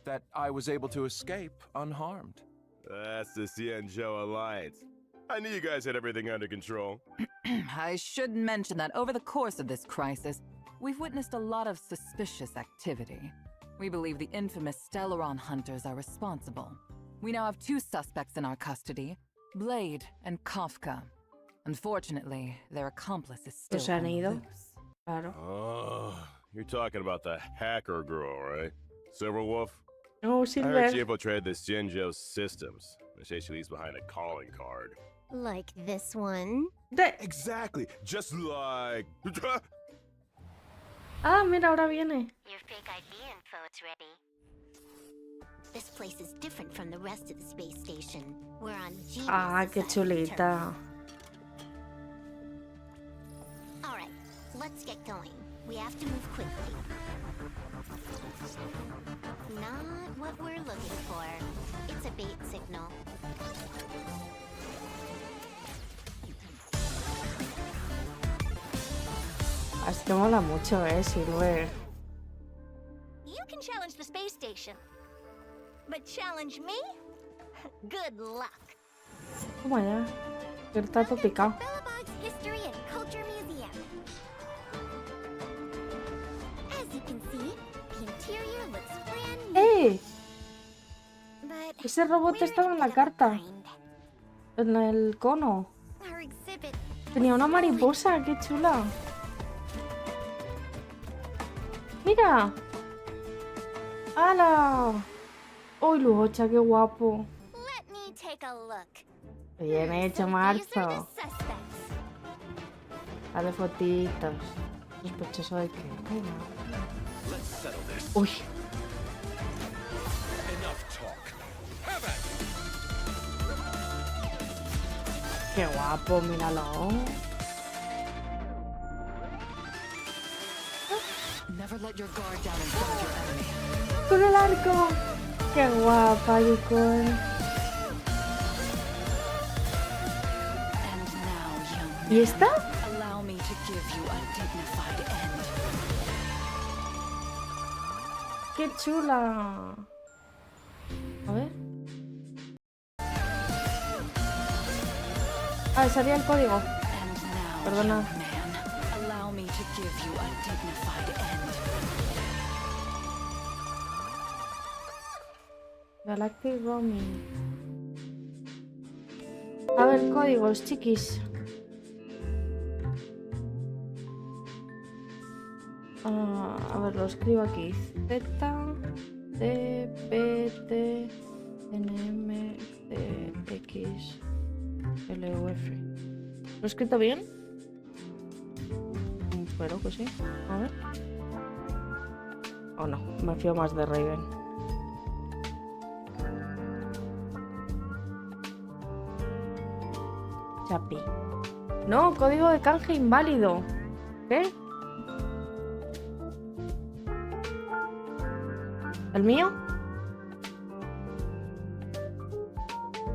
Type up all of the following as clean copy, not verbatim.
that I was able to escape unharmed. That's the Xianzhou Alliance. I knew you guys had everything under control. I should mention that over the course of this crisis, we've witnessed a lot of suspicious activity. We believe the infamous Stellaron hunters are responsible. We now have 2 suspects in our custody, Blade and Kafka. Unfortunately, their accomplice is still Se han on the ido. loose. Claro. Oh, you're talking about the hacker girl, right? Silverwolf? Oh, I heard she Silver. infiltrated the Xianzhou systems. They say she leaves behind a calling card. Like this one. Exactly, just like... Ah, mira, ahora viene. Your fake ID info's ready. This place is different from the rest of the space station. We're on Genius Ah, qué Society chulita. turf. Alright, let's get going. We have to move quickly. Not what we're looking for. It's a bait signal. Es que mola mucho, Silver. You can challenge the space station. But challenge me? Good luck. Toma ya. Que está todo picado. Bellabog's History and Culture Museum. As you can see, the interior looks brand new. ¡Eh! But Ese robot where estaba en did la we carta. find En el cono. our exhibit? Tenía una mariposa, qué chula. ¡Mira! ¡Hala! ¡Uy, Luocha, qué guapo! Let me take a look. Bien hecho, So these are Marzo. the suspects. Dale fotitos. Sospechoso de que... Let's settle this. Uy, Enough talk. Have at it. qué guapo, míralo. Never let your guard down in front of your enemy. ¡Con el arco! ¡Qué guapa, Yukon! And now, young ¿Y esta? man, allow me to give you a dignified end. ¡Qué chula! A ver. Ah, salía el código. And now, Perdona. young man, allow me to give you a dignified end. Galactic Roaming. A ver, códigos, chiquis. Ah, a ver, lo escribo aquí. Z, T, P, T, N, M, C, X, L, U, F. ¿Lo he escrito bien? Espero que sí. A ver. O no, me fío más de Raven. Chapi. No, código de canje inválido. ¿Qué? ¿El mío?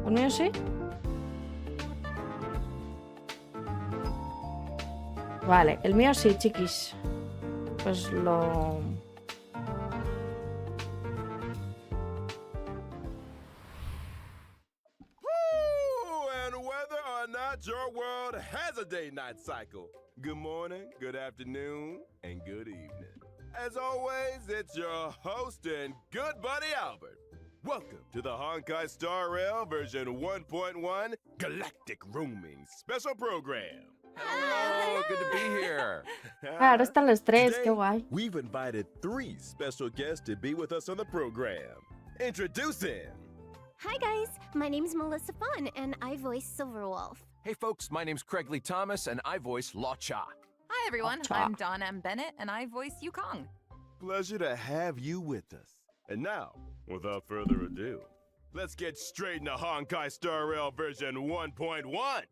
¿El mío sí? Vale, el mío sí, chiquis. Pues lo... Woo! And whether or not your world has a day-night cycle, good morning, good afternoon, and good evening. As always, it's your host and good buddy Albert. Welcome to the Honkai Star Rail version 1.1 Galactic Roaming Special Program. Hello, good to be here. Ah, ahora están los tres, Today, qué guay. We've invited 3 special guests to be with us on the program. Introducing... Hi guys, my name's Melissa Fun and I voice Silverwolf. Hey folks, my name's Craig Lee Thomas and I voice La Cha. Hi everyone, Cha. I'm Dawn M. Bennett and I voice Yukong. Pleasure to have you with us. And now, without further ado, let's get straight into Honkai Star Rail version 1.1.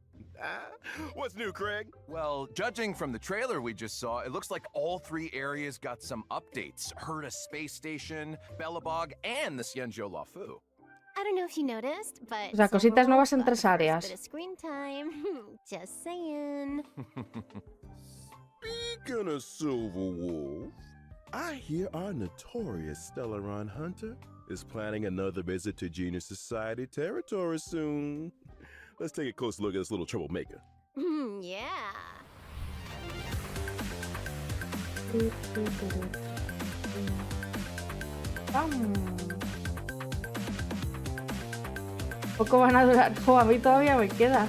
What's new, Craig? Well, judging from the trailer we just saw, it looks like all 3 areas got some updates. Herta Space Station, Bellabog, and the Xianzhou Lafu. I don't know if you noticed, but O sea, cositas nuevas en Silverwolf got 3 the first áreas. bit of screen time. Just saying. Speaking of Silverwolf, I hear our notorious Stellaron hunter is planning another visit to Genius Society territory soon. Let's take a close look at this little troublemaker. Yeah. Poco van a durar. Jo, a mí todavía me queda.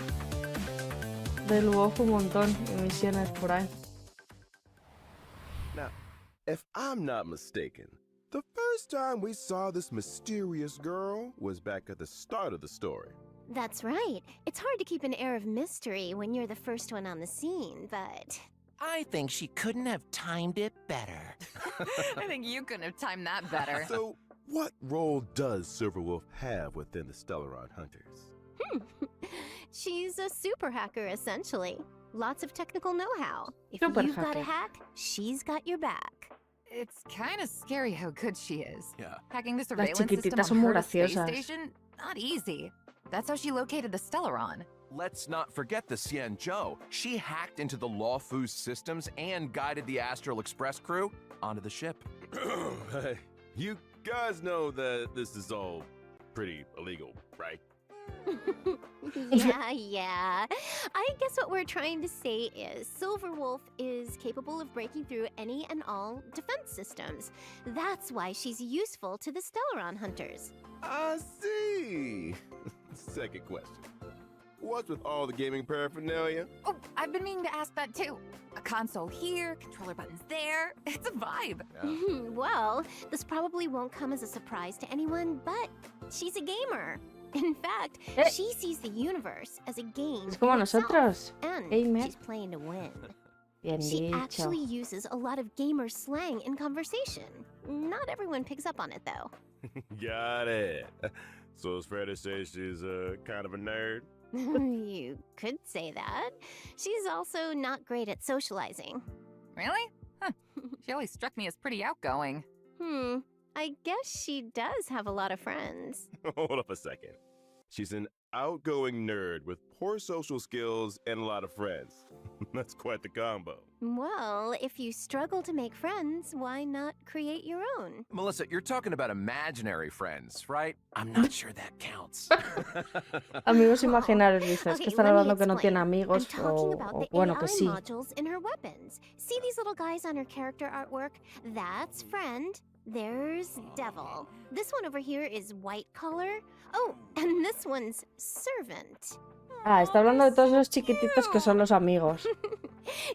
Del Nuevos un montón y misiones por ahí. Now, if I'm not mistaken, the first time we saw this mysterious girl was back at the start of the story. That's right. It's hard to keep an air of mystery when you're the first one on the scene, but... I think she couldn't have timed it better. I think you couldn't have timed that better. So, what role does Silverwolf have within the Stellaron Hunters? She's a super hacker, essentially. Lots of technical know-how. If Super you've got a hacker. hack, she's got your back. It's kind of scary how good she is. Yeah. Hacking the surveillance chiquititas son system muy on her space graciosas. station, not easy. That's how she located the Stellaron. Let's not forget the Xianzhou. She hacked into the Lawfu's systems and guided the Astral Express crew onto the ship. Hey, you guys know that this is all pretty illegal, right? Yeah. I guess what we're trying to say is Silverwolf is capable of breaking through any and all defense systems. That's why she's useful to the Stellaron Hunters. I see. Second question. What's with all the gaming paraphernalia? Oh, I've been meaning to ask that too. A console here, controller buttons there. It's a vibe. Well, this probably won't come as a surprise to anyone, but she's a gamer. In fact, she sees the universe as a game. Es como in itself, nosotros. and Gamer. she's playing to win. Bien She dicho. actually uses a lot of gamer slang in conversation. Not everyone picks up on it, though. Got it. So it's fair to say she's kind of a nerd? You could say that. She's also not great at socializing. Really? Huh. She always struck me as pretty outgoing. I guess she does have a lot of friends. Hold up a second. She's an outgoing nerd with poor social skills and a lot of friends. That's quite the combo. Well, if you struggle to make friends, why not create your own? Melissa, you're talking about imaginary friends, right? I'm not sure that counts. Amigos imaginarios, dices. Okay, que están let me hablando que no explain. tiene amigos I'm talking o about the bueno, AI que sí. modules in her weapons. See these little guys on her character artwork? That's friend. There's devil. This one over here is white collar. Oh, and this one's servant. Ah, está hablando de todos los chiquititos que son los amigos.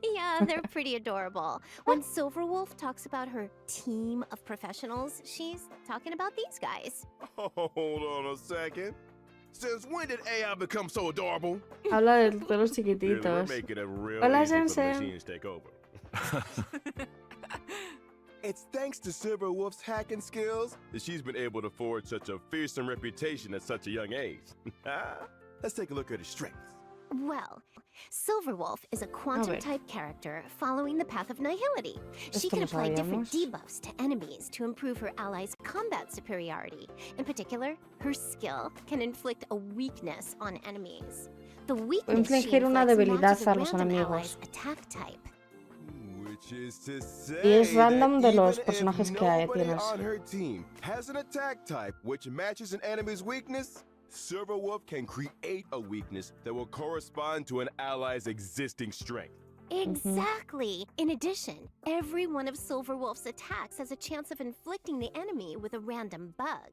Yeah, they're pretty adorable. When Silverwolf talks about her team of professionals, she's talking about these guys. Hold on a second. Since when did AI become so adorable? Habla de todos los We're chiquititos. making it real Hola, easy for the Sensei. machines to take over. It's thanks to Silverwolf's hacking skills that she's been able to forge such a fearsome reputation at such a young age. Let's take a look at her strengths. Well, Silverwolf is a quantum-type character following the path of nihility. She Esto can lo apply different sabíamos. debuffs to enemies to improve her allies' combat superiority. In particular, her skill can inflict a weakness on enemies. The weakness she infligir una inflicts debilidad matches a a los random enemigos. ally's attack type. Which is to say Y es random that de los even personajes if que hay, nobody tienes. on her team has an attack type which matches an enemy's weakness, Silverwolf can create a weakness that will correspond to an ally's existing strength. Exactly! In addition, every one of Silverwolf's attacks has a chance of inflicting the enemy with a random bug.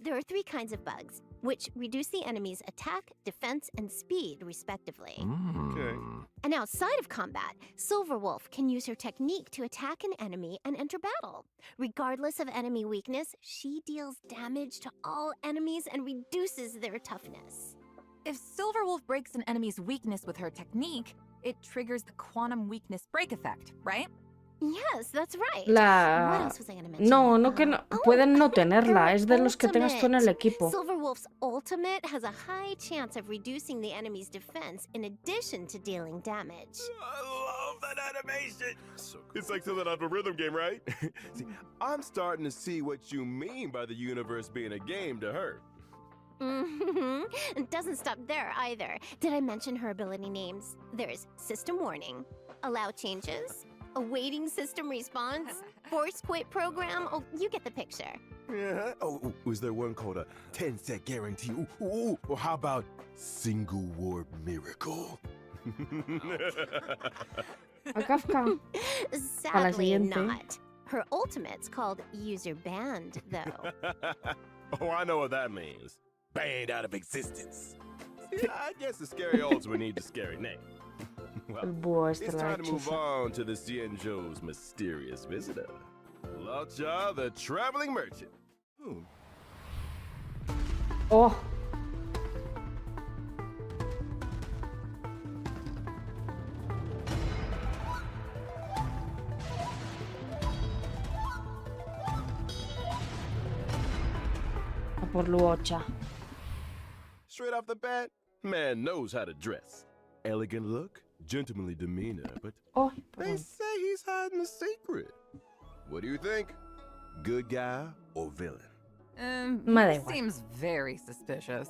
There are 3 kinds of bugs, which reduce the enemy's attack, defense, and speed, respectively. Okay. And outside of combat, Silverwolf can use her technique to attack an enemy and enter battle. Regardless of enemy weakness, she deals damage to all enemies and reduces their toughness. If Silverwolf breaks an enemy's weakness with her technique, it triggers the quantum weakness break effect, right? Yes, that's right. What La... else was I gonna mention? No, no que no... Pueden no tenerla. her Es de los que tengas tú en el ultimate. equipo. Silverwolf's ultimate has a high chance of reducing the enemy's defense in addition to dealing damage. I love that animation. It's like something out of a rhythm game, right? See, I'm starting to see what you mean by the universe being a game to her. It doesn't stop there either. Did I mention her ability names? There's System Warning, Allow Changes, Awaiting System Response, force quit program? Oh, you get the picture. Yeah. Oh, was there one called a 10-set guarantee? Ooh. Or how about single warp miracle? A Kafka. Sadly not. Her ultimate's called user banned, though. Oh, I know what that means. Banned out of existence. Yeah, I guess the scary ultimate needs a scary name. Well, El búho este it's la time to move hechiza. on to the Xianzhou's mysterious visitor. Laocha, the traveling merchant. Oh. A por Luocha. Straight off the bat, man knows how to dress. Elegant look, gentlemanly demeanor, but Oh, they perdón. say he's hiding a secret. What do you think? Good guy or villain? Me da He igual. seems very suspicious.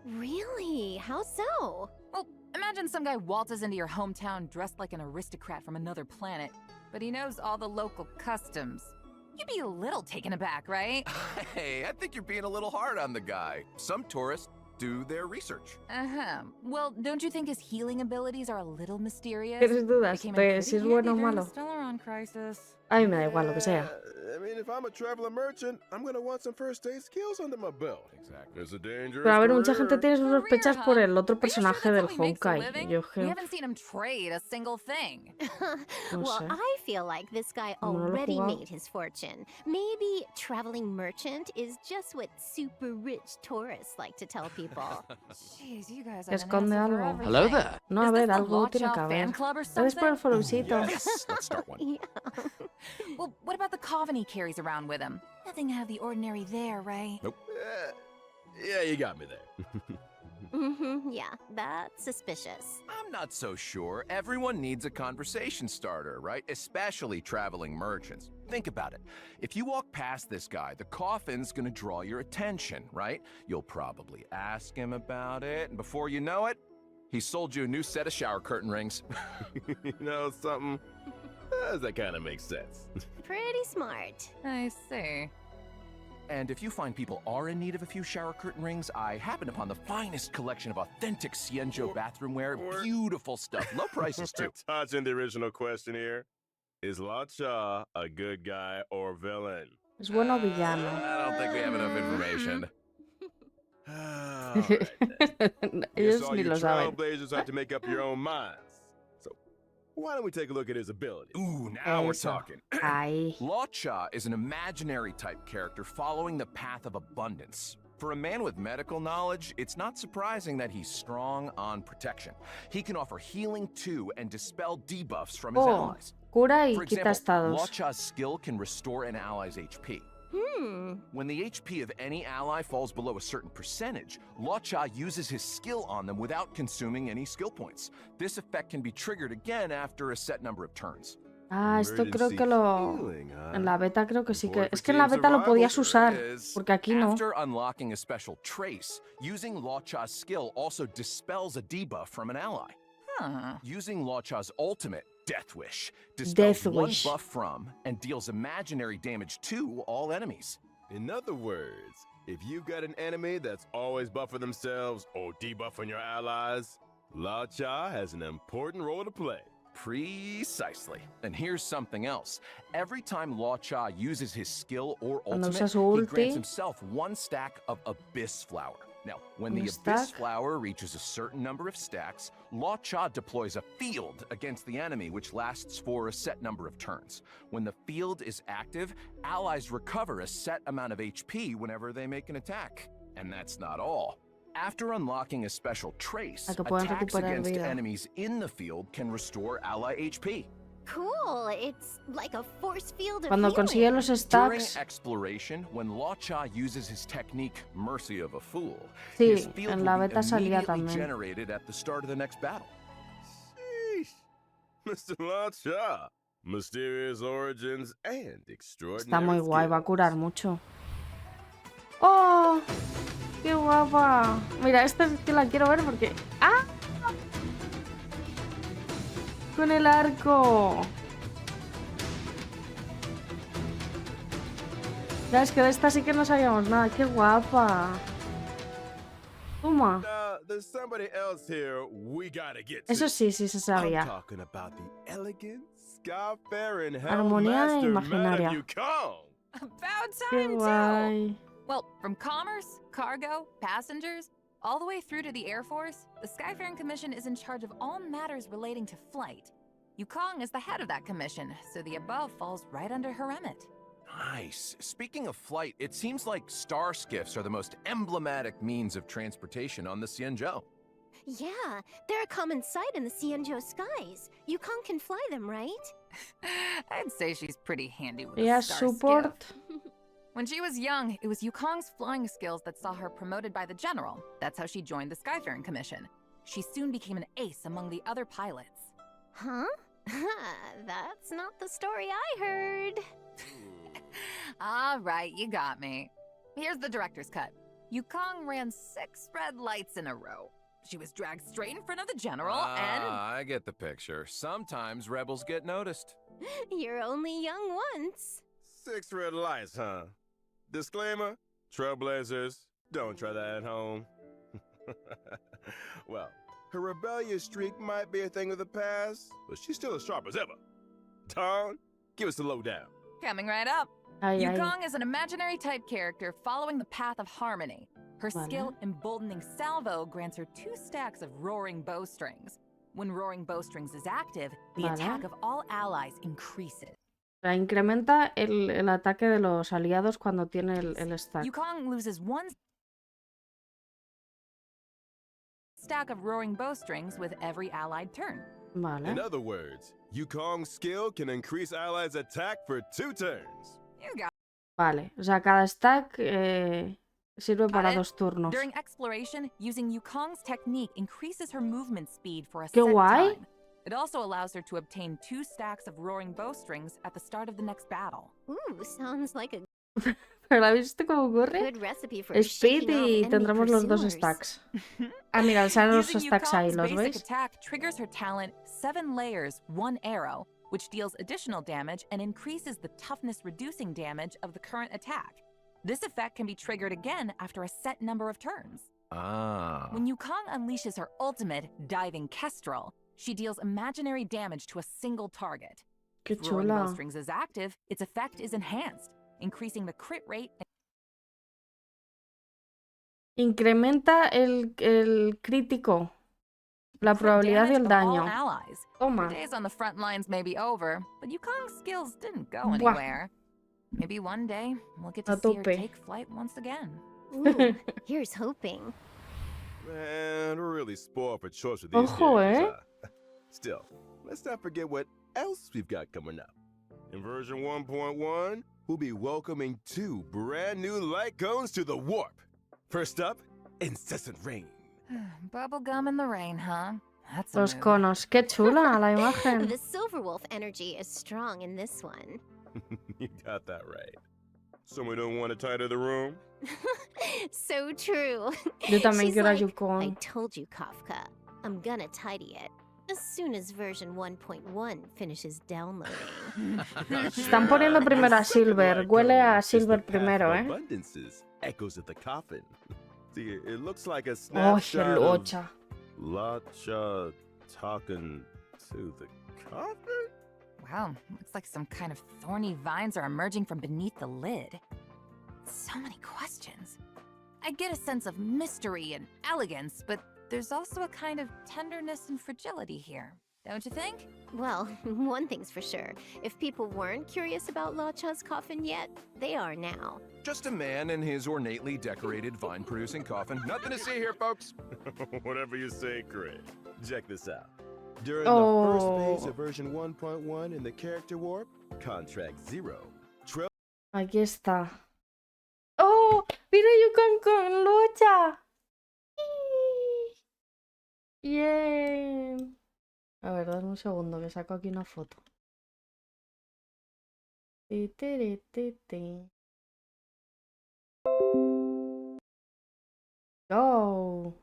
Really? How so? Well, imagine some guy waltzes into your hometown dressed like an aristocrat from another planet, but he knows all the local customs. You'd be a little taken aback, right? Hey, I think you're being a little hard on the guy. Some tourists do their research. Uh-huh. Well, don't you think his healing abilities are a little mysterious? ¿Tienes dudas Became de pretty si es handy bueno o during the malo? Stellaron crisis. A mí me da igual lo que sea. I mean, if I'm a traveler merchant, I'm gonna want some first aid skills under my belt. Exactly. It's a dangerous Pero a ver, mucha career. gente tiene sus sospechas por el otro Are you sure personaje that's del how he makes a Honkai. living? Yo We creo. haven't seen him trade a single thing. No Well, sé. I feel like this guy Como no lo he already jugado. made his fortune. Maybe traveling merchant is just what super rich tourists like to tell people. Jeez, you guys are Esconde algo. Hello there. No, a Is ver, this the algo tiene Laocha que fan haber. club or Gracias por el something? followcito. Yes, let's start one. Yeah. Well, what about the coven he carries around with him? Nothing out of the ordinary there, right? Nope. Yeah, you got me there. Yeah, that's suspicious. I'm not so sure. Everyone needs a conversation starter, right? Especially traveling merchants. Think about it. If you walk past this guy, the coffin's gonna draw your attention, right? You'll probably ask him about it, and before you know it, he sold you a new set of shower curtain rings. You know something? That kind of makes sense. Pretty smart. I see. And if you find people are in need of a few shower curtain rings, I happened upon the finest collection of authentic Xianzhou bathroom wear. Beautiful stuff. Low prices, too. Touching the original question here. Is Laocha a good guy or villain? ¿Es bueno o villano? I don't think we have enough information. All right, then. Guess Ellos all ni you lo saben. trailblazers have to make up your own minds. So, why don't we take a look at his ability? Ooh, now we're Eso. talking. Ay. Laocha is an imaginary type character following the path of abundance. For a man with medical knowledge, it's not surprising that he's strong on protection. He can offer healing too and dispel debuffs from his Oh, allies. cura y For quita example, estados. Laocha's skill can restore an ally's HP. When the HP of any ally falls below a certain percentage, Laocha uses his skill on them without consuming any skill points. This effect can be triggered again after a set number of turns. Ah, esto creo Emergency que lo... healing, huh? En la beta creo que sí que... Support Es for que en la team beta lo podías survival. usar, Is, porque aquí no. After unlocking a special trace, using Laocha's skill also dispels a debuff from an ally. Huh. Using Laocha's ultimate, Death Wish, dispels Death one Wish. buff from and deals imaginary damage to all enemies. In other words, if you've got an enemy that's always buffing themselves or debuffing your allies, Laocha has an important role to play. Precisely. And here's something else. Every time Laocha uses his skill or Cuando ultimate, usa su he ulti. grants himself one stack of Abyss Flower. Now, when the Un Abyss stack? Flower reaches a certain number of stacks, Laocha deploys a field against the enemy, which lasts for a set number of turns. When the field is active, allies recover a set amount of HP whenever they make an attack. And that's not all. After unlocking a special trace, A que puedan attacks recuperar against vida. enemies in the field can restore ally HP. Cool. It's like a force field of Cuando healing. consigue los During stacks... exploration, when Laocha uses his technique Mercy of a Fool, Sí, his field en la will be beta salía immediately también. generated at the start of the next battle. Sheesh. Mr. Laocha, mysterious origins and extraordinary Está muy guay, va a skills. curar mucho. ¡Oh! ¡Qué guapa! Mira, esta es que la quiero ver porque... ¡Ah! Con el arco. Ya, es que de esta sí que no sabíamos nada. ¡Qué guapa! Toma. There's somebody else here we gotta get to. Eso sí, sí se I'm sabía. talking about the elegant, sky-faring Armonía Hellmaster imaginaria. Madam Yukong. About ¡Qué time, too! guay! Well, from commerce, cargo, passengers, all the way through to the Air Force, the Skyfaring Commission is in charge of all matters relating to flight. Yukong is the head of that commission, so the above falls right under her remit. Nice. Speaking of flight, it seems like star skiffs are the most emblematic means of transportation on the Xianzhou. Yeah, they're a common sight in the Xianzhou skies. Yukong can fly them, right? I'd say she's pretty handy with Ella a es star support. skiff. When she was young, it was Yukong's flying skills that saw her promoted by the general. That's how she joined the Skyfaring Commission. She soon became an ace among the other pilots. Huh? That's not the story I heard. All right, you got me. Here's the director's cut. Yukong ran 6 red lights in a row. She was dragged straight in front of the general and... I get the picture. Sometimes rebels get noticed. You're only young once. 6 red lights, huh? Disclaimer, trailblazers, don't try that at home. Well, her rebellious streak might be a thing of the past, but she's still as sharp as ever. Dawn, give us the lowdown. Coming right up. Ay, ay. Yukong is an imaginary type character following the path of harmony. Her skill Emboldening Salvo grants her 2 stacks of Roaring Bowstrings. When Roaring Bowstrings is active, the attack of all allies increases. O sea, incrementa el ataque de los aliados cuando tiene el stack. Yukong loses 1 stack of Roaring Bowstrings with every allied turn. Vale. In other words, Yukong's skill can increase allies' attack for 2 turns. You got Vale. O sea, cada stack sirve para it. 2 turnos. During exploration, using Yukong's technique increases her movement speed for a ¡Qué set guay! time. It also allows her to obtain 2 stacks of Roaring Bowstrings at the start of the next battle. Ooh, sounds like a ¿Pero la viste cómo corre? good recipe for Speed shaking off y enemy tendremos los 2 pursuers. stacks. Ah, mira, salen los Using stacks ahí, Yukong's ¿los basic veis? attack triggers her talent 7 layers, 1 arrow, which deals additional damage and increases the toughness reducing damage of the current attack. This effect can be triggered again after a set number of turns. Ah. When Yukong unleashes her ultimate, Diving Kestrel, she deals imaginary damage to a single target. ¡Qué If Roaring chula! Bowstrings is active, its effect is enhanced, increasing the crit rate and Incrementa el crítico. La crit probabilidad damage del of all daño. allies. Toma. Her days on the front lines may be over, but Yukong's skills didn't go Buah. anywhere. Maybe one day we'll get to A see her tope. take flight once again. Ooh, here's hoping. Man, we're really spoiled for choice with these Ojo, characters, huh? Still, let's not forget what else we've got coming up. In version 1.1, we'll be welcoming 2 brand new light cones to the warp. First up, Incessant Rain. Bubblegum in the rain, huh? That's a Los mood. conos. ¡Qué chula la imagen! The Silver Wolf energy is strong in this one. You got that right. Someone don't want to tidy the room? So true. Yo también She's quiero a like, I Yukong. told you, Kafka. I'm gonna tidy it as soon as version 1.1 finishes downloading. Están poniendo primero a Silver. Huele a Silver primero, ¿eh? Abundances, echoes of the coffin. See, it looks like a ¡Oh, snapshot el of Ocha! Lacha talking to the coffin? Wow, looks like some kind of thorny vines are emerging from beneath the lid. So many questions. I get a sense of mystery and elegance, but there's also a kind of tenderness and fragility here, don't you think? Well, one thing's for sure. If people weren't curious about Lacha's coffin yet, they are now. Just a man in his ornately decorated vine-producing coffin. Nothing to see here, folks. Whatever you say, Craig. Check this out. During Oh. the first phase of version 1.1 in the character warp, Contract 0, Trail Aquí está. ¡Oh! ¡Mira Yukong con Lucha! ¡Bien! A ver, dame un segundo que saco aquí una foto. Ti, tiri, ti, ti. Go.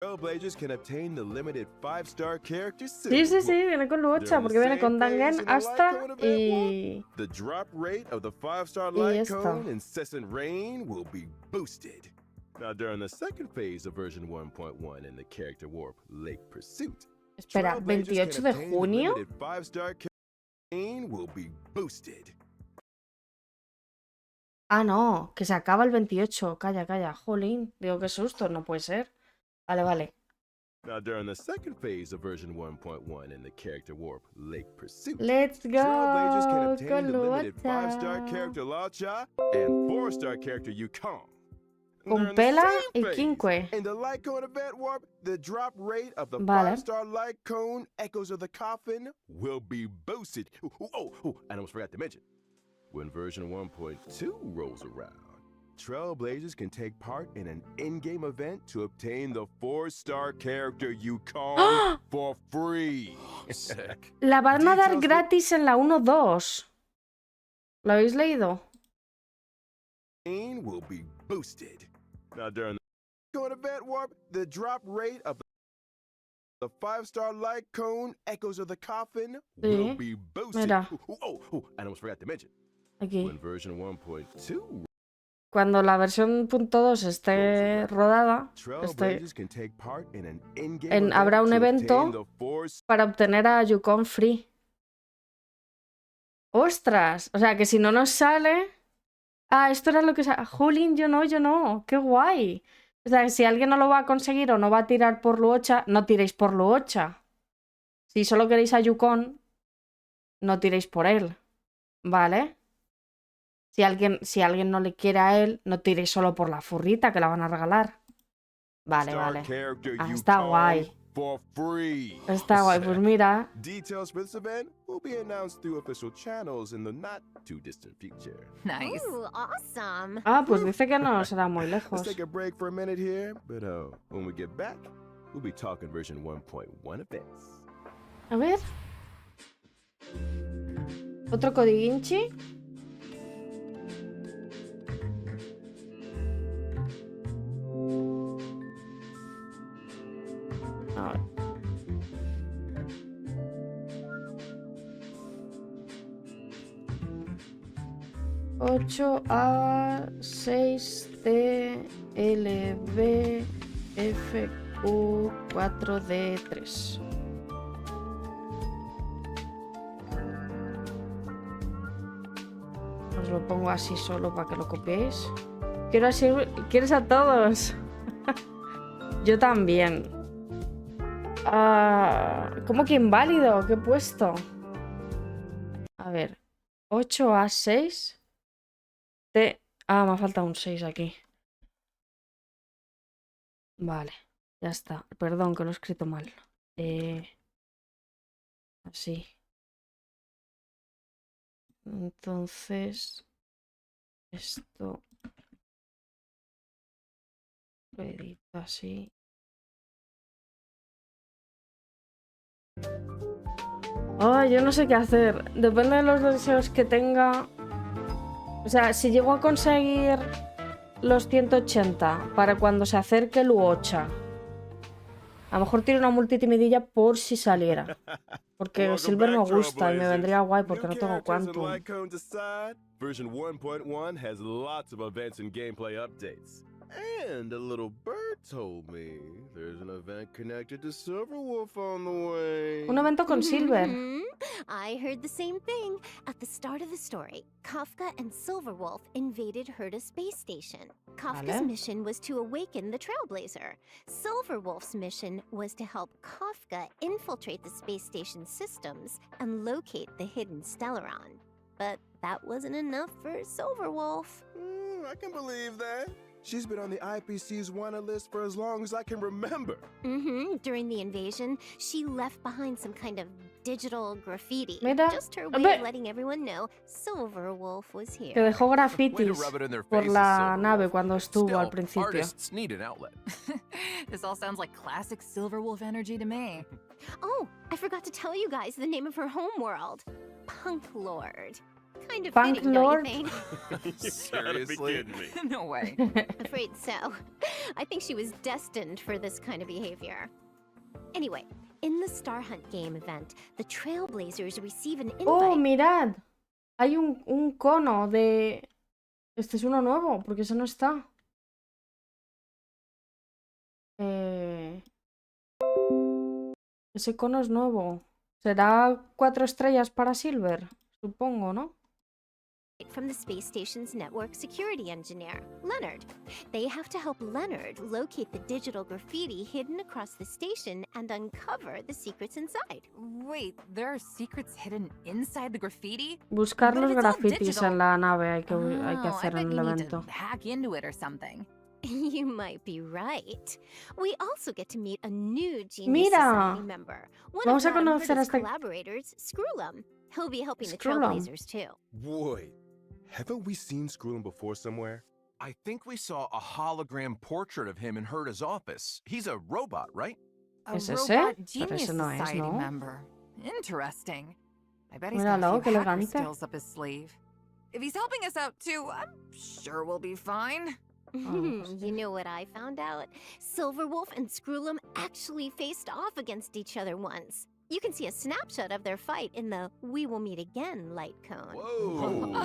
Trailblazers can obtain the limited 5-star character Sí, sí, sí, Silver viene con Luocha, During porque the viene same con phase Dangen, in the light Astra cone event y... The drop rate of the 5-star Y light esta. cone incessant rain will be boosted. Now, during the second phase of version 1.1 in the character warp Lake Pursuit, Espera, Trailblazers 28 can de obtain the junio. limited 5-star character rain will be boosted. Ah, no, que se acaba el 28. Calla, calla, jolín. Digo, qué susto, no puede ser. Vale, vale. Now, during the second phase of version 1.1 in the character warp Lake Pursuit, Let's Trailblazers can go obtain con the limited 5-star Luocha. character Lacha and 4-star character Yukong. Con During the Pela same y phase, Quinque. in the light cone event warp, the drop rate of the Vale. 5-star light cone Echoes of the Coffin will be boosted. And I almost forgot to mention, when version 1.2 rolls around, Trailblazers can take part in an in-game event to obtain the 4-star character Yukong for free. La van a dar Details gratis en la 1.2. ¿Lo habéis leído? will be boosted. Now, during the cone event warp, the drop rate of the 5-star light cone Echoes of the Coffin will Sí. be boosted. Mira. And I almost forgot to mention, Aquí. when version 1.2 Cuando la versión .2 esté rodada, Trailblazers can take part in an in-game habrá event un to evento obtain the 4-star para obtener a Yukon Free. ¡Ostras! O sea, que si no nos sale... Ah, esto era lo que... Jolín, yo no. ¡Qué guay! O sea, que si alguien no lo va a conseguir o no va a tirar por Luocha, no tiréis por Luocha. Si solo queréis a Yukon, no tiréis por él. ¿Vale? Si alguien no le quiere a él, no tiréis solo por la furrita que la van a regalar. Vale, vale. character Ah, está Yukong guay. for free. Está guay, pues mira. Details for this event will be announced through official channels in the not too distant future. Nice. Ooh, awesome. Ah, pues dice que no será muy Let's lejos. take a break for a minute here, but when we get back, we'll be talking version 1.1 events. A ver. Otro codiguinchi. A ver. A6TLBFQ4D3. Os lo pongo así solo para que lo copiéis. ¿Quieres a todos? Yo también. ¿Cómo que inválido? ¿Qué he puesto? A ver. 8A6. Me falta un 6 aquí. Vale. Ya está. Perdón que lo he escrito mal. Así. Entonces. Esto. Lo edito así. Yo no sé qué hacer. Depende de los deseos que tenga. O sea, si llego a conseguir los 180 para cuando se acerque el Luocha, a lo mejor tiro una multitimidilla por si saliera. Porque Silver me gusta y me vendría guay porque no tengo Quantum. Version 1.1 has lots of events and gameplay updates. And a little bird told me there's an event connected to Silverwolf on the way. Un evento con Silver. I heard the same thing. At the start of the story, Kafka and Silverwolf invaded Herta Space Station. Kafka's Vale. mission was to awaken the Trailblazer. Silverwolf's mission was to help Kafka infiltrate the space station systems and locate the hidden Stellaron. But that wasn't enough for Silverwolf. I can believe that. She's been on the IPC's wanted list for as long as I can remember. During the invasion, she left behind some kind of digital graffiti. Mira, Just her way ve- of letting everyone know Silverwolf was Que here. dejó Way to grafitis rub it in their por faces, la Silverwolf. nave cuando estuvo al Still, principio. artists need an outlet. This all sounds like classic Silverwolf energy to me. Oh, I forgot to tell you guys the name of her homeworld. Punk Lord. Kind of Punk fitting, don't Lord. you think? You gotta be Seriously? kidding me. No way. Afraid so. I think she was destined for this kind of behavior. Anyway, in the Star Hunt game event, the Trailblazers receive an invite. Oh, mirad. Hay un cono de... Este es uno nuevo, porque ese no está. Ese cono es nuevo. Será 4 estrellas para Silver, supongo, ¿no? From the space station's network security engineer, Leonard. They have to help Leonard locate the digital graffiti hidden across the station and uncover the secrets inside. Wait, there are secrets hidden inside the graffiti? Buscar But los if it's all grafitis digital- en la nave hay que I hacer bet en you el need evento. to hack into it or something. You might be right. We also get to meet a new Genius Mira. Society member. One Vamos of a Madame conocer a Herta's este- collaborators, Screwlum. He'll be helping the Screwlum. Trailblazers too. Wait, haven't we seen Screwlum before somewhere? I think we saw a hologram portrait of him in Herta's office. He's a robot, right? A ¿Es ese? robot Pero Genius ese no es, Society ¿no? member. Interesting. I bet he's Míralo, got a qué few hacker elegante. skills up his sleeve. If he's helping us out too, I'm sure we'll be fine. You know what I found out? Silverwolf and Screwlum actually faced off against each other once. You can see a snapshot of their fight in the We Will Meet Again light cone. Whoa.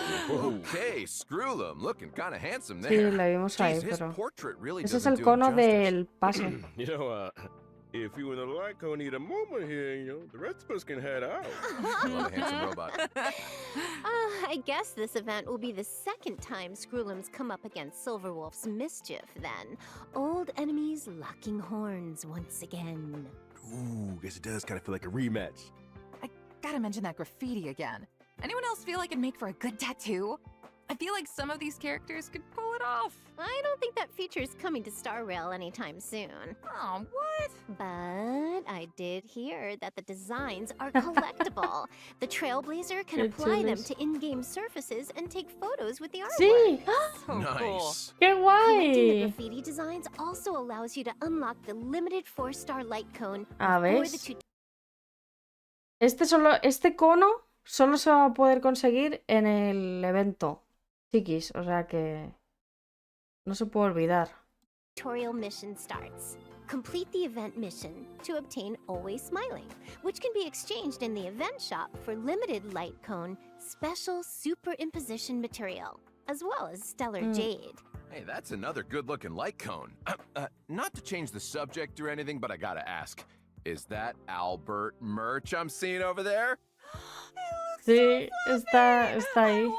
Okay, Screwlum, looking kind of handsome Sí, there. le vimos ahí, Jeez, his pero... portrait really Ese es doesn't el do him cono justice. del pase. You know, if you and the light cone need a moment here, you know, the rest of us can head out. Love a handsome robot. I guess this event will be the second time Screwlum's come up against Silverwolf's mischief then. Old enemies locking horns once again. Ooh, guess it does kind of feel like a rematch. I gotta mention that graffiti again. Anyone else feel like it'd make for a good tattoo? I feel like some of these characters could pull it off. I don't think that feature's coming to Star Rail anytime soon. Oh, what? But I did hear that the designs are collectible. The Trailblazer can Qué apply them chulos. to in-game surfaces and take photos with the artwork. ¡Sí! So cool. Nice. ¡Qué Collecting the guay! graffiti designs also allows you to unlock the limited 4-star light cone A before ver. the two Este cono solo se va a poder conseguir en el evento, chiquis. O sea que no se puede olvidar. tutorial mission starts. Complete the event mission to obtain Always Smiling, which can be exchanged in the event shop for limited light cone special superimposition material, as well as stellar jade. Hey, that's another good-looking light cone. Not to change the subject or anything, but I gotta ask. Is that Albert merch I'm seeing over there? Sí, está ahí.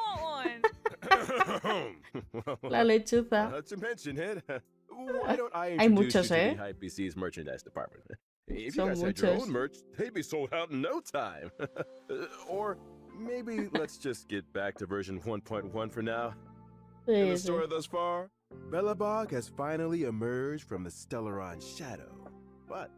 La Well, lechuza. not to mention it. Why don't I Hay introduce muchos, you to ¿eh? the IPC's merchandise department? If Son you guys had your muchos. own merch, they'd be sold out in no time. Or maybe let's just get back to version 1.1 for now. In Sí, the sí. story thus far, Belobog has finally emerged from the Stellaron shadow. But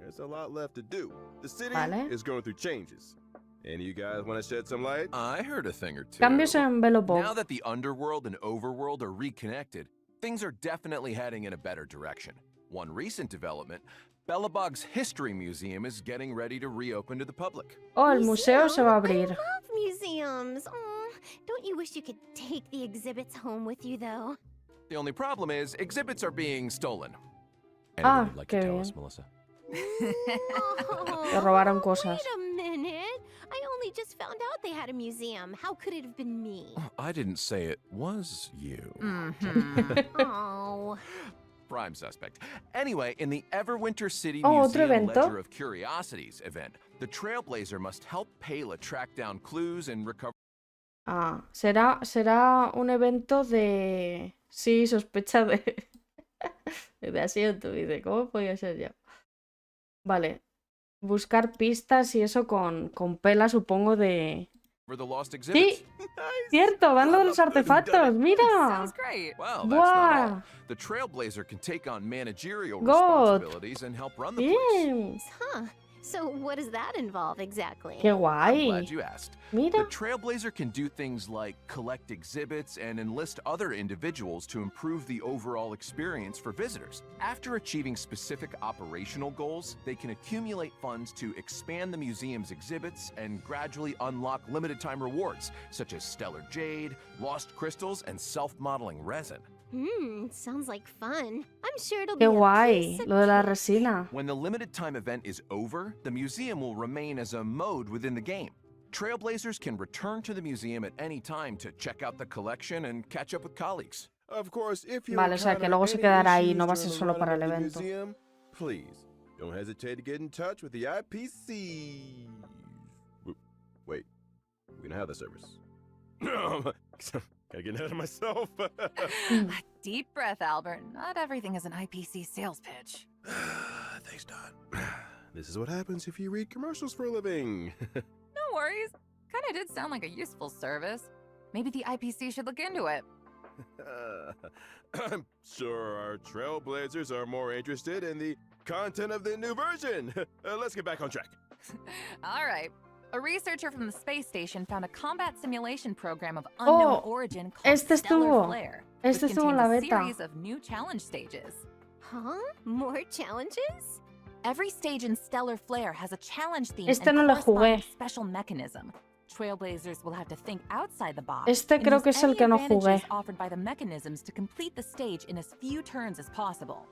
there's a lot left to do. The city Vale. is going through changes. Any of you guys want to shed some light? I heard a thing or two. Cambios en Velopop. Now that the underworld and overworld are reconnected, things are definitely heading in a better direction. One recent development, Belobog's History Museum is getting ready to reopen to the public. Oh, el museo se va a I abrir. love museums. Aw, don't you wish you could take the exhibits home with you, though? The only problem is exhibits are being stolen. Ah, Anything you'd like to qué tell bien. us, Melissa? Oh, Le robaron cosas. Wait a minute. I only just found out they had a museum. How could it have been me? I didn't say it was you. Mhm. Oh. Prime suspect. Anyway, in the Everwinter City Oh, otro Museum evento. Ledger of Curiosities event, the Trailblazer must help Pela track down clues and recover. Ah, será un evento de... Sí, sospecha de... de asiento. Dice, ¿cómo podía ser yo? Vale. Buscar pistas y eso con Pela, supongo, de... The lost exhibits. Sí, cierto, van lo de los artefactos. ¡Mira! Sounds great. Well, that's not all. ¡Buah! The Trailblazer can take on managerial God. responsibilities and help run the place. Bien. Huh. So what does that involve exactly? ¡Qué I'm guay! glad you asked. The Mira. Trailblazer can do things like collect exhibits and enlist other individuals to improve the overall experience for visitors. After achieving specific operational goals, they can accumulate funds to expand the museum's exhibits and gradually unlock limited-time rewards, such as stellar jade, lost crystals, and self-modeling resin. Sounds like fun. I'm sure it'll ¡Qué be a guay! piece of Lo de la cake. resina. When the limited-time event is over, the museum will remain as a mode within the game. Trailblazers can return to the museum at any time to check out the collection and catch up with colleagues. Of course, if you Vale, o sea, que encounter luego se any quedará ahí, issues no va a during ser the solo para el running of the evento. museum, please don't hesitate to get in touch with the IPC. Wait, we don't have the service. Gotta get ahead of myself. Deep breath, Albert. Not everything is an IPC sales pitch. Thanks, Don. This is what happens if you read commercials for a living. No worries. Kinda did sound like a useful service. Maybe the IPC should look into it. I'm sure our Trailblazers are more interested in the content of the new version. Let's get back on track. All right. A researcher from the space station found a combat simulation program of unknown origin called este Stellar estuvo. Flare, Este which estuvo en contains la a beta. series of new challenge stages. Huh? More challenges? Every stage in Stellar Flare has a challenge theme Este and no lo corresponding jugué. special mechanism. Trailblazers will have to think outside the box. Este and creo use que es el any que no advantages jugué. offered by the mechanisms to complete the stage in as few turns as possible.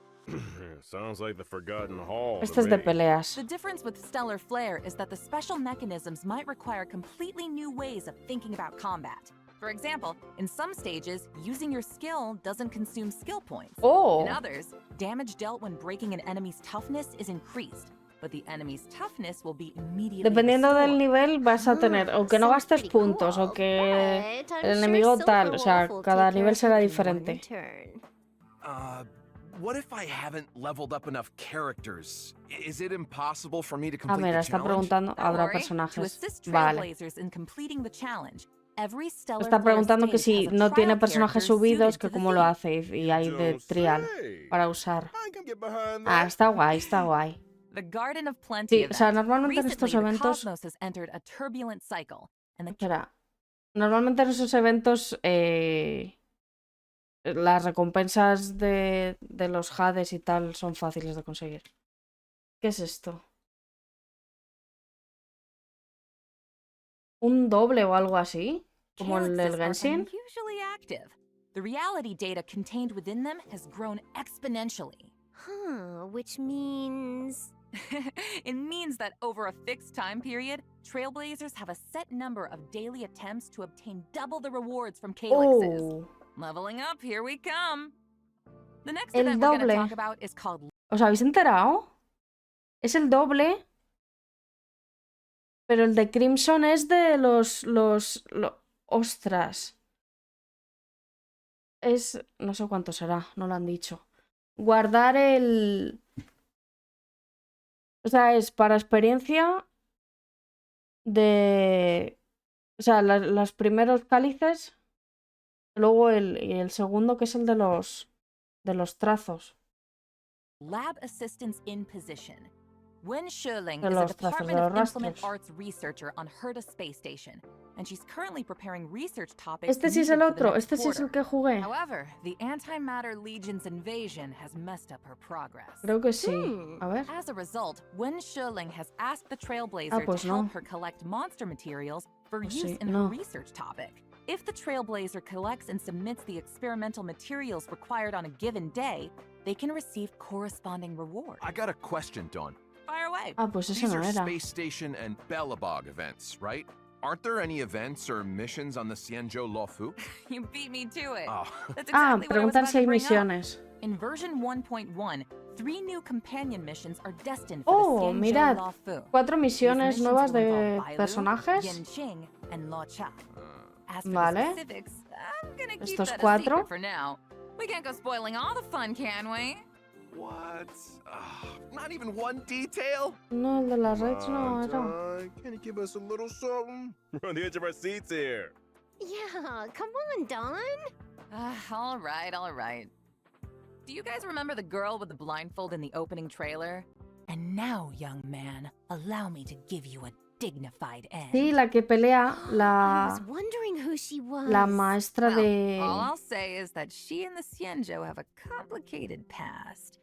Sounds like the Forgotten Hall. Este es de peleas. The difference with Stellar Flare is that the special mechanisms might require completely new ways of thinking about combat. For example, in some stages, using your skill doesn't consume skill points. Oh. In others, damage dealt when breaking an enemy's toughness is increased, but the enemy's toughness will be immediately Dependiendo del restored. nivel vas a tener o que no Sounds gastes pretty puntos o cool, que but I'm el sure enemigo tal, o sea, Silverwolf will cada take care nivel of será it in one diferente. return. What if I haven't leveled up enough characters? Is it impossible for me to Ah, complete mira, the está challenge? preguntando, Don't ¿habrá worry. To personajes? assist Vale. Trailblazers in completing the challenge, every Stellar Está Flare preguntando que stage si has a no tiene trial personajes character subidos, suited que to the cómo lo theme. hace y hay de Don't trial say. para usar. I can get behind Ah, that. está guay, está guay. The Garden of Plenty Sí, o sea, event. normalmente en estos Recently, the eventos... cosmos has entered a turbulent cycle, and the Espera, normalmente en esos eventos las recompensas de los Hades y tal son fáciles de conseguir. ¿Qué es esto? ¿Un doble o algo así? ¿Como el del calyxes are Genshin? unusually active. The reality data contained within them has grown exponentially. Which means... It means that over a fixed time period, Trailblazers have a set number of daily attempts to obtain double the rewards from calyxes. Oh, Leveling up, here we come. The next El event we're going to doble. talk about is called ¿os habéis enterado? Es el doble. Pero el de Crimson es de ostras. Es... no sé cuánto será, no lo han dicho. Guardar el... O sea, es para experiencia de... O sea, los primeros cálices. Luego el segundo, que es el de los trazos. Lab Assistance in Position. Wen Sherling De is a los trazos, Department de of los Implement rastros. Arts researcher on Herta Space Station, and she's currently preparing research topics. Este sí es el needed for the otro, next este sí es el quarter. que jugué. However, the Antimatter Legion's invasion has messed up her progress. Creo que sí. A ver. As a result, Wen Sherling has asked the Trailblazer pues to no. help her collect monster materials for Pues use sí, in no. her research topic. If the Trailblazer collects and submits the experimental materials required on a given day, they can receive corresponding rewards. I got a question, Dawn. Fire away. Ah, pues eso These no are era. Space Station and Belobog events, right? Aren't there any events or missions on the Xianzhou Luofu? You beat me to it. Oh, That's Ah, exactly what I was preguntan about si to hay bring up. misiones. In version 1.1, 3 new companion missions are destined Oh, for the Xianzhou mirad. Luofu. 4 These misiones missions nuevas will de involve Bailu, personajes. Yanqing, and Luocha. As for Vale. the specifics, I'm gonna keep Estos that a 4. secret for now. We can't go spoiling all the fun, can we? what? Not even one detail? No, el de las raids Come no on, era. Don. Can you give us a little something? We're on the edge of our seats here. Yeah, come on, Don. All right, all right. Do you guys remember the girl with the blindfold in the opening trailer? And now, young man, allow me to give you a dignified end. Sí, la que pelea, I la was wondering who she was. maestra Well, de... all I'll say is that she and the Xianzhou have a complicated past.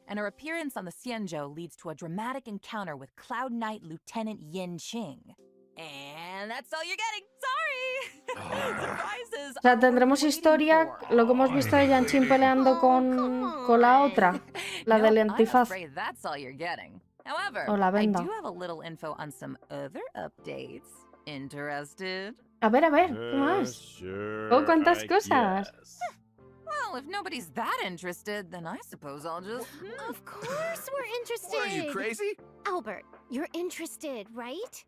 And her appearance on the Xianzhou leads to a dramatic encounter with Cloud Knight Lieutenant Yin Qing. And that's all you're getting. Sorry. Surprises. O sea, are tendremos waiting historia, for. lo que hemos visto de Yanchin peleando con la otra, la No, del I'm antifaz. afraid that's all you're getting. However, O la I venda. do have a little info on some other updates. Interested? A ver, ¿qué más? Sure, Oh, cuántas I cosas. guess. Well, if nobody's that interested, then I suppose I'll just... Of course we're interested. What, are you crazy? Albert, you're interested, right?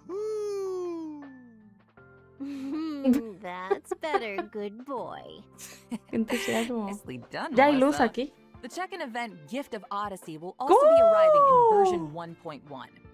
Woo. That's better, good boy. Qué entusiasmo. Nicely done, Ya hay luz Melissa. aquí. The check-in event Gift of Odyssey will also be arriving in version 1.1.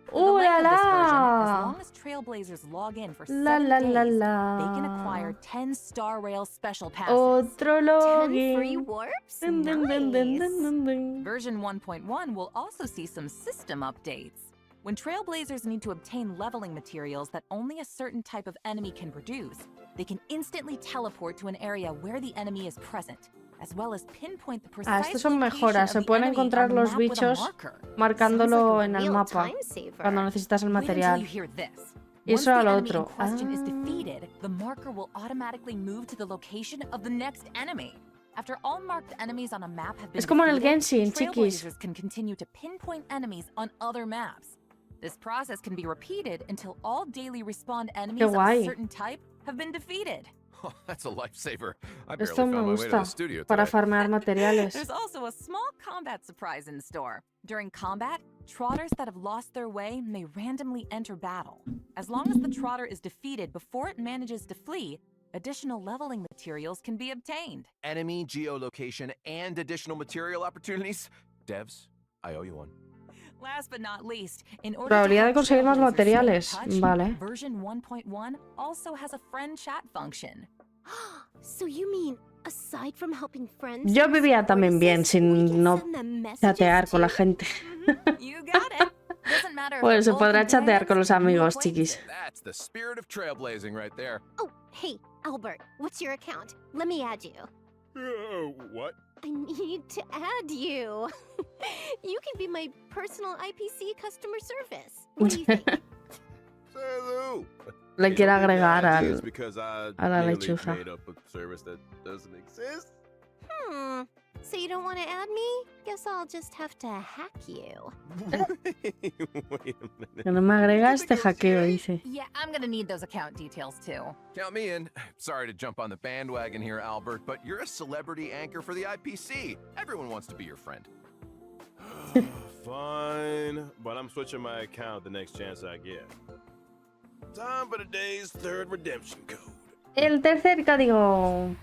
For the ¡Oh, length la of this version, la! as long as Trailblazers log in for 7 La la days, la they can la. acquire 10 Star Rail special passes. Otro 10 free login. warps? Dun, dun, dun, dun, dun, Nice. dun, dun. Version 1.1 will also see some system updates. When Trailblazers need to obtain leveling materials that only a certain type of enemy can produce, they can instantly teleport to an area where the enemy is present, as well as pinpoint the precise Estos son location mejoras. of Se the pueden enemy encontrar on the los map with a bichos marker. marcándolo Sounds like en a el real mapa time saver. cuando necesitas el Wait until material. you hear this. Y Once eso era the lo enemy in otro. question is Ah. defeated, the marker will automatically move to the location of the next enemy. After all marked enemies on a map have been Es como en el defeated, Genshin, chiquis. Trailblazers can continue to pinpoint enemies on other maps. This process can be repeated until all daily respawn enemies of a guay. certain type have been defeated. Oh, that's a lifesaver. I barely Esto found me my way to gusta. the studio Para today. farmear materiales. There's also a small combat surprise in store. During combat, trotters that have lost their way may randomly enter battle. As long as the trotter is defeated before it manages to flee, additional leveling materials can be obtained. Enemy geolocation and additional material opportunities. Devs, I owe you one. Last but not least, in order Probabilidad to de help conseguir más Trailblazers stay in materiales. touch, Vale. version 1.1 also has a friend chat function. So you mean, aside from helping friends, Yo and vivía support también bien systems, we sin can no send them messages chatear con la too? gente. You got it. Doesn't matter if Pues se they're old podrá chatear con los companions, amigos, new chiquis. That's the spirit of trailblazing right there. Oh, hey, Albert, what's your account? Let me add you. What? I need to add you. You can be my personal IPC customer service. What do you think? Salut. Le quiero agregar Ideas al... because I a la nearly lechuza. made up a service that doesn't exist. So you don't want to add me? Guess I'll just have to hack you. Wait a minute. Que no me agregas, te hackeo, dice. Yeah, I'm gonna need those account details too. Count me in. Sorry to jump on the bandwagon here, Albert, but you're a celebrity anchor for the IPC. Everyone wants to be your friend. Fine, but I'm switching my account the next chance I get. Time for today's third redemption code. El tercer código.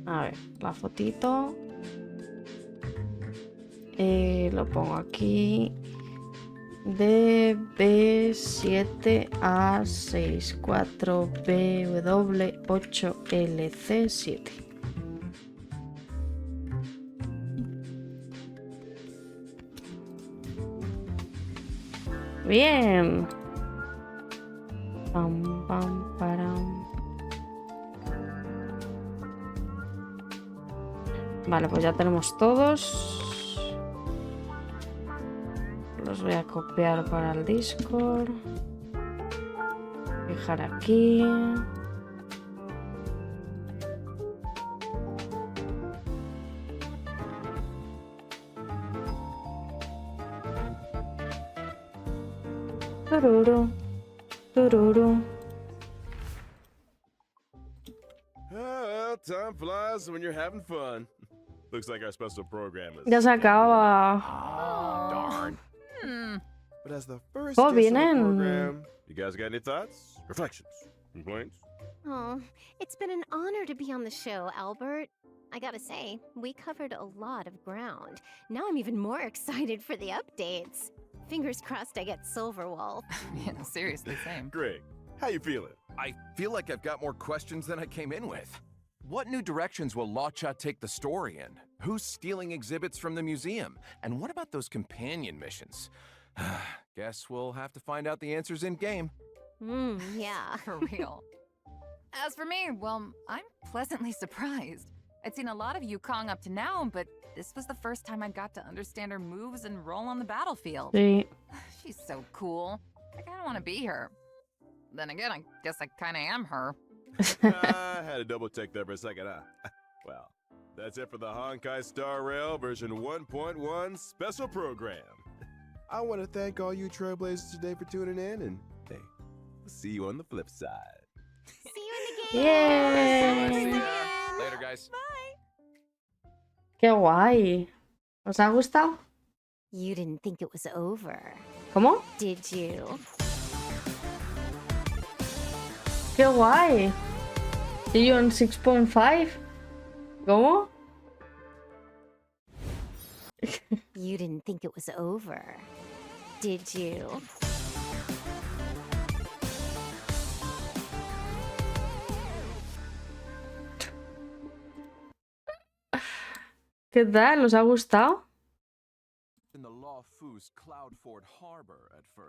A ver, la fotito. Lo pongo aquí. DB7A64BW8LC7. Bien. Pam, pam, param. Vale, pues ya tenemos todos. Los voy a copiar para el Discord. Fijar aquí. Tururu, tururu. Well, time flies when you're having fun. Looks like our special program is. Ya se acaba. Darn. But as the first Oh, guest on the vienen. program, you guys got any thoughts, reflections, complaints? Oh, it's been an honor to be on the show, Albert. I gotta say, we covered a lot of ground. Now I'm even more excited for the updates. Fingers crossed I get Silverwolf. Yeah, seriously, same. Greg, how you feeling? I feel like I've got more questions than I came in with. What new directions will Lacha take the story in? Who's stealing exhibits from the museum? And what about those companion missions? Guess we'll have to find out the answers in-game. Yeah. For real. As for me, well, I'm pleasantly surprised. I'd seen a lot of Yukong up to now, but this was the first time I got to understand her moves and role on the battlefield. Sí. She's so cool. I kinda wanna be her. Then again, I guess I kinda am her. I had to double check that for a second, huh? Well, that's it for the Honkai Star Rail version 1.1 special program. I want to thank all you trailblazers today for tuning in, and hey, we'll see you on the flip side. See you in the game. Yay. Later, guys. Qué guay. ¿Os ha gustado? You didn't think it was over, ¿Cómo? did you? Qué guay. See you on 6.5. ¿Cómo? You didn't think it was over, did you? ¿Qué tal? ¿Os ha gustado? In the Law Fu's Cloudford Harbor at first.